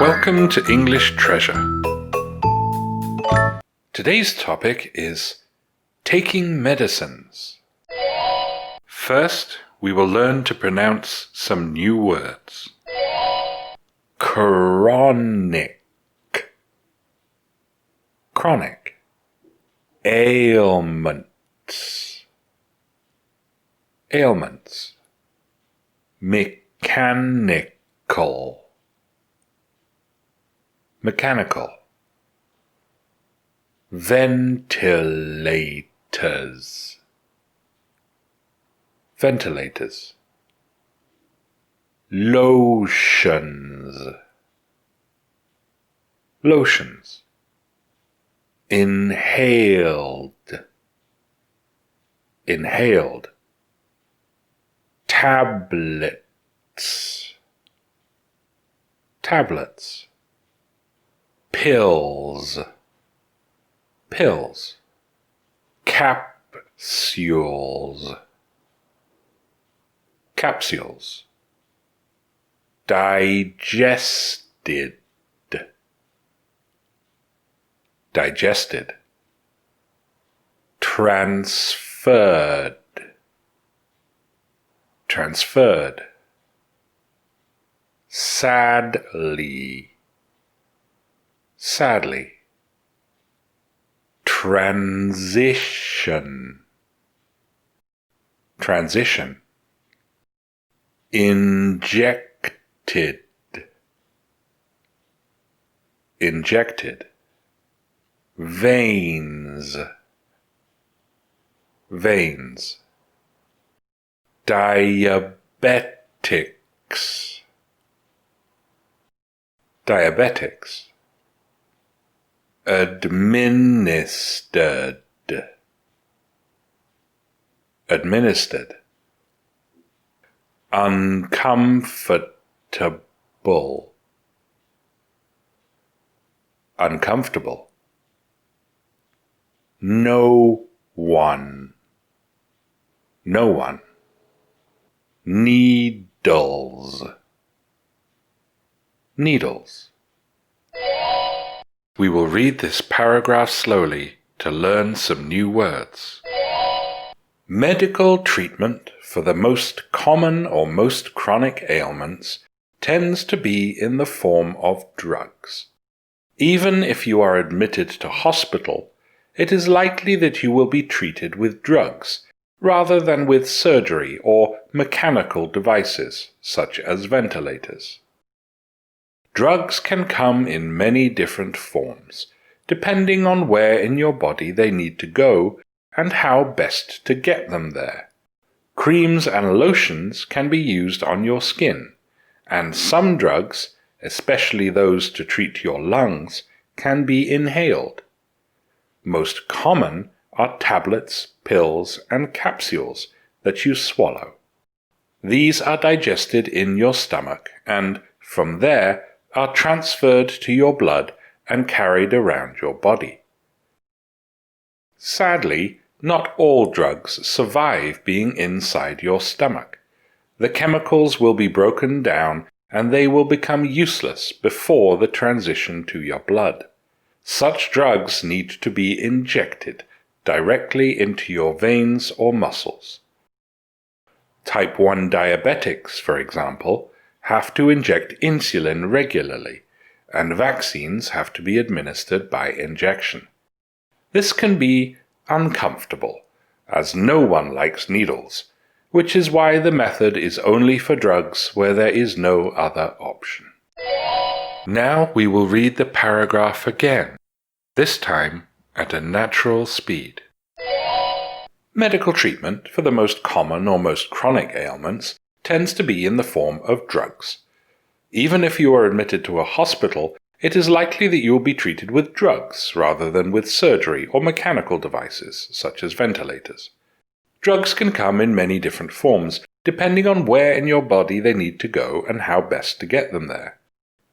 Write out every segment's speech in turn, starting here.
Welcome to English Treasure. Today's topic is taking medicines. First, we will learn to pronounce some new words. Chronic. Chronic. Ailments. Ailments. Mechanical. Mechanical. Ventilators. Ventilators. Lotions. Lotions. Inhaled. Inhaled. Tablets. Tablets. Pills. Pills. Capsules. Capsules. Digested. Digested. Transferred. Transferred. Sadly. Sadly. Transition. Transition. Injected. Injected. Veins. Veins. Diabetics. Diabetics. Administered. Administered. Uncomfortable. Uncomfortable. No one. No one. Needles. Needles. We will read this paragraph slowly to learn some new words. Medical treatment for the most common or most chronic ailments tends to be in the form of drugs. Even if you are admitted to hospital, it is likely that you will be treated with drugs rather than with surgery or mechanical devices such as ventilators. Drugs can come in many different forms, depending on where in your body they need to go and how best to get them there. Creams and lotions can be used on your skin, and some drugs, especially those to treat your lungs, can be inhaled. Most common are tablets, pills, and capsules that you swallow. These are digested in your stomach and, from there, are transferred to your blood and carried around your body. Sadly, not all drugs survive being inside your stomach. The chemicals will be broken down and they will become useless before the transition to your blood. Such drugs need to be injected directly into your veins or muscles. Type 1 diabetics, for example, have to inject insulin regularly, and vaccines have to be administered by injection. This can be uncomfortable, as no one likes needles, which is why the method is only for drugs where there is no other option. Now we will read the paragraph again, this time at a natural speed. Medical treatment for the most common or most chronic ailments tends to be in the form of drugs. Even if you are admitted to a hospital, it is likely that you will be treated with drugs rather than with surgery or mechanical devices, such as ventilators. Drugs can come in many different forms, depending on where in your body they need to go and how best to get them there.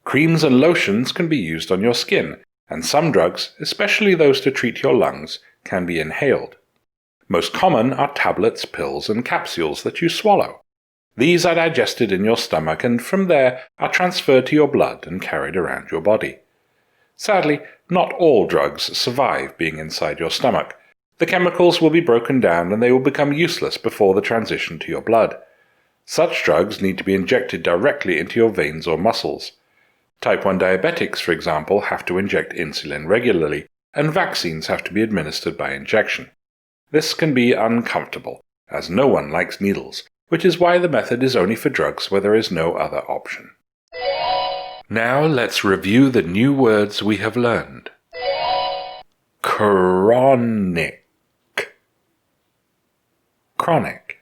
Creams and lotions can be used on your skin, and some drugs, especially those to treat your lungs, can be inhaled. Most common are tablets, pills, and capsules that you swallow. These are digested in your stomach and from there are transferred to your blood and carried around your body. Sadly, not all drugs survive being inside your stomach. The chemicals will be broken down and they will become useless before the transition to your blood. Such drugs need to be injected directly into your veins or muscles. Type 1 diabetics, for example, have to inject insulin regularly, and vaccines have to be administered by injection. This can be uncomfortable, as no one likes needles, which is why the method is only for drugs where there is no other option. Now let's review the new words we have learned. Chronic. Chronic.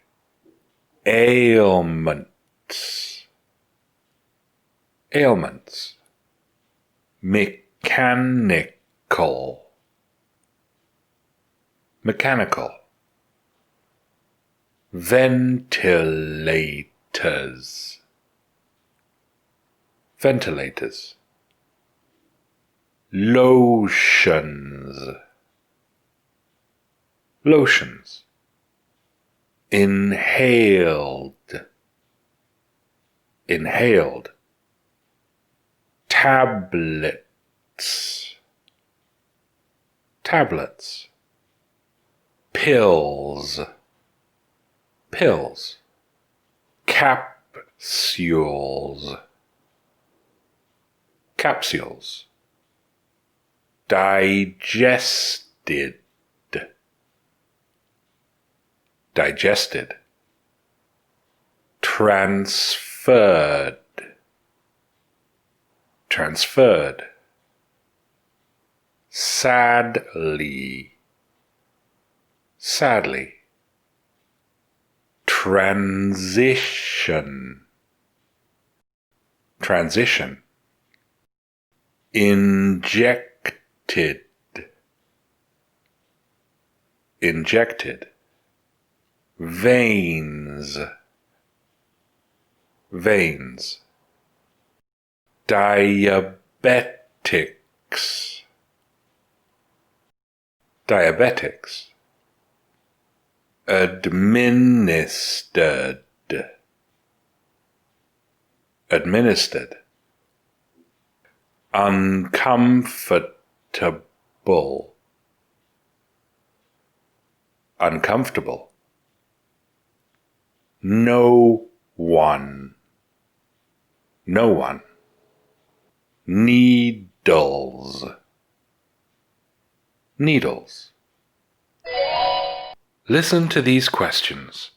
Ailments. Ailments. Mechanical. Mechanical. Ventilators. Ventilators. Lotions. Lotions. Inhaled. Inhaled. Tablets. Tablets. Pills. Pills. Capsules. Capsules. Digested. Digested. Transferred. Transferred. Sadly. Sadly. Transition. Transition. Injected. Injected. Veins. Veins. Diabetics. Diabetics. Administered. Administered. Uncomfortable. Uncomfortable. No one. No one. Needles. Needles. Listen to these questions.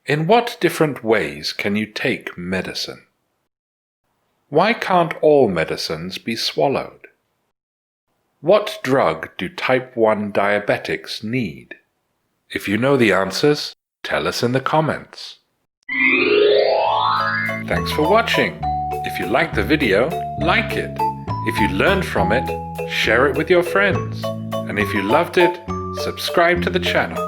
In what different ways can you take medicine? Why can't all medicines be swallowed? What drug do type 1 diabetics need? If you know the answers, tell us in the comments. Thanks for watching. If you liked the video, like it. If you learned from it, share it with your friends. And if you loved it, subscribe to the channel.